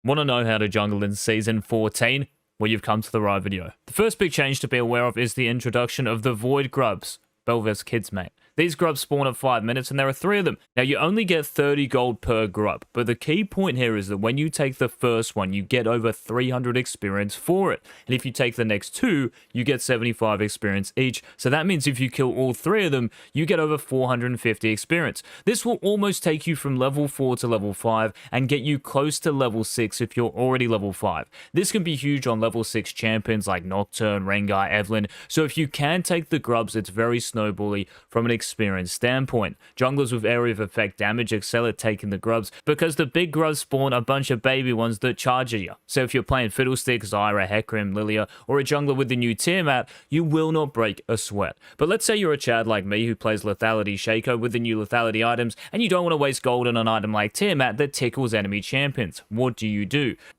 Want to know how to jungle in Season 14? Well, you've come to the right video. The first big change to be aware of is the introduction of the Voidgrubs. Belveth's kids, mate. These grubs spawn at 5 minutes, and there are 3 of them. Now, you only get 30 gold per grub, but the key point here is that when you take the first one, you get over 300 experience for it. And if you take the next 2, you get 75 experience each. So that means if you kill all 3 of them, you get over 450 experience. This will almost take you from level 4 to level 5 and get you close to level 6 if you're already level 5. This can be huge on level 6 champions like Nocturne, Rengar, Evelyn. So if you can take the grubs, it's very snowbally from an experience standpoint. Junglers with area of effect damage excel at taking the grubs because the big grubs spawn a bunch of baby ones that charge at you. So if you're playing Fiddlestick, Zyra, Hecarim, Lilia, or a jungler with the new Tiamat, you will not break a sweat. But let's say you're a Chad like me who plays Lethality Shaco with the new Lethality items, and you don't want to waste gold on an item like Tiamat that tickles enemy champions. What do?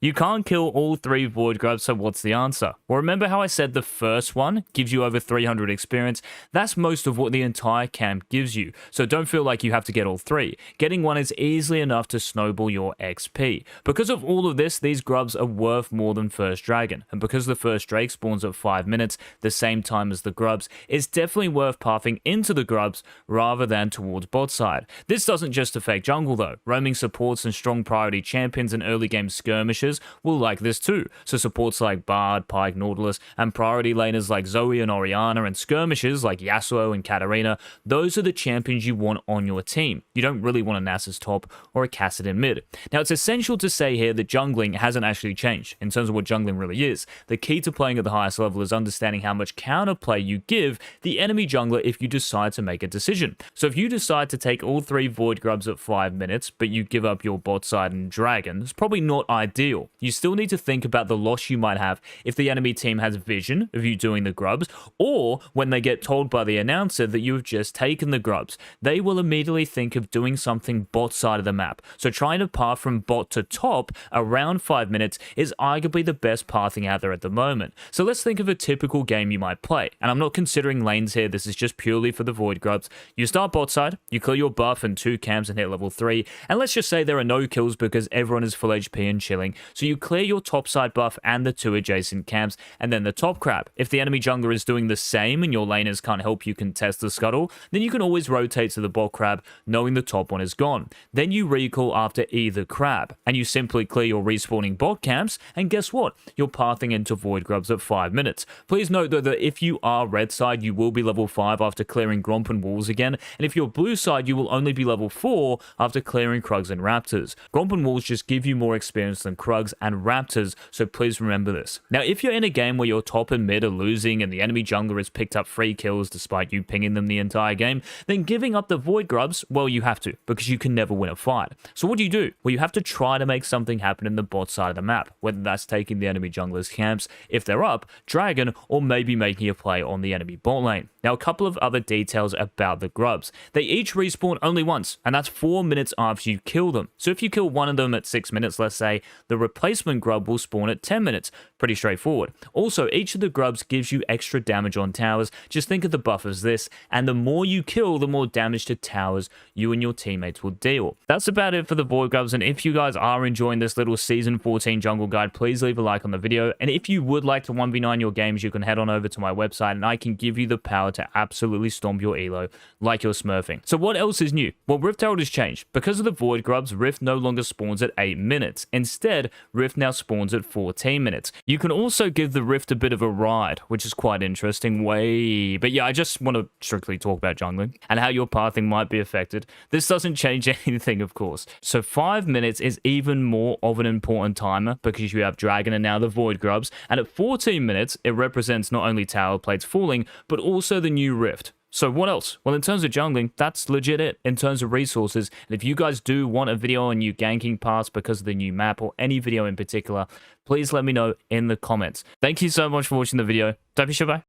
You can't kill all 3 Voidgrubs, so what's the answer? Well, remember how I said the first one gives you over 300 experience? That's most of what the entire camp gives you, so don't feel like you have to get all 3. Getting one is easily enough to snowball your XP. Because of all of this, these grubs are worth more than First Dragon, and because the first Drake spawns at 5 minutes, the same time as the grubs, it's definitely worth pathing into the grubs rather than towards bot side. This doesn't just affect jungle though. Roaming supports and strong priority champions and early game skirmishers will like this too, so supports like Bard, Pyke, Nautilus, and priority laners like Zoe and Orianna, and skirmishers like Yasuo and Katarina, those are the champions you want on your team. You don't really want a Nasus top or a Cassidy in mid. Now, it's essential to say here that jungling hasn't actually changed in terms of what jungling really is. The key to playing at the highest level is understanding how much counterplay you give the enemy jungler if you decide to make a decision. So if you decide to take all 3 Voidgrubs at 5 minutes, but you give up your bot side and dragon, it's probably not ideal. You still need to think about the loss you might have if the enemy team has vision of you doing the grubs, or when they get told by the announcer that you have just taken the grubs. They will immediately think of doing something bot side of the map. So trying to path from bot to top around 5 minutes is arguably the best pathing out there at the moment. So let's think of a typical game you might play. And I'm not considering lanes here, this is just purely for the Voidgrubs. You start bot side, you clear your buff and 2 camps and hit level 3, and let's just say there are no kills because everyone is full HP and chilling. So you clear your top side buff and the 2 adjacent camps, and then the top crab. If the enemy jungler is doing the same and your laners can't help you contest the scuttle, then you can always rotate to the bot crab knowing the top one is gone. Then you recall after either crab, and you simply clear your respawning bot camps, and guess what? You're pathing into Voidgrubs at 5 minutes. Please note though that if you are red side, you will be level 5 after clearing Gromp and Wolves again, and if you're blue side, you will only be level 4 after clearing Krugs and Raptors. Gromp and Wolves just give you more experience than Krugs and Raptors, so please remember this. Now, if you're in a game where your top and mid are losing and the enemy jungler has picked up 3 kills despite you pinging them the entire game, then giving up the Voidgrubs, well, you have to, because you can never win a fight. So what do? Well, you have to try to make something happen in the bot side of the map, whether that's taking the enemy jungler's camps, if they're up, dragon, or maybe making a play on the enemy bot lane. Now, a couple of other details about the grubs. They each respawn only once, and that's 4 minutes after you kill them. So if you kill one of them at 6 minutes, let's say, the replacement grub will spawn at 10 minutes. Pretty straightforward. Also, each of the grubs gives you extra damage on towers. Just think of the buff as this, and the more you kill, the more damage to towers you and your teammates will deal. That's about it for the Voidgrubs, and if you guys are enjoying this little Season 14 jungle guide, please leave a like on the video, and if you would like to 1v9 your games, you can head on over to my website, and I can give you the power to absolutely stomp your elo like you're smurfing. So what else is new? Well, Rift Herald has changed. Because of the Voidgrubs, Rift no longer spawns at 8 minutes. Instead, Rift now spawns at 14 minutes. You can also give the Rift a bit of a ride, which is quite interesting. But yeah, I just want to strictly talk about jungling and how your pathing might be affected. This doesn't change anything, of course. So 5 minutes is even more of an important timer because you have Dragon and now the Voidgrubs, and at 14 minutes, it represents not only tower plates falling, but also the new Rift. So what else? Well, in terms of jungling, that's legit it in terms of resources. And if you guys do want a video on you ganking paths because of the new map or any video in particular, please let me know in the comments. Thank you so much for watching the video. Don't be shy, bye.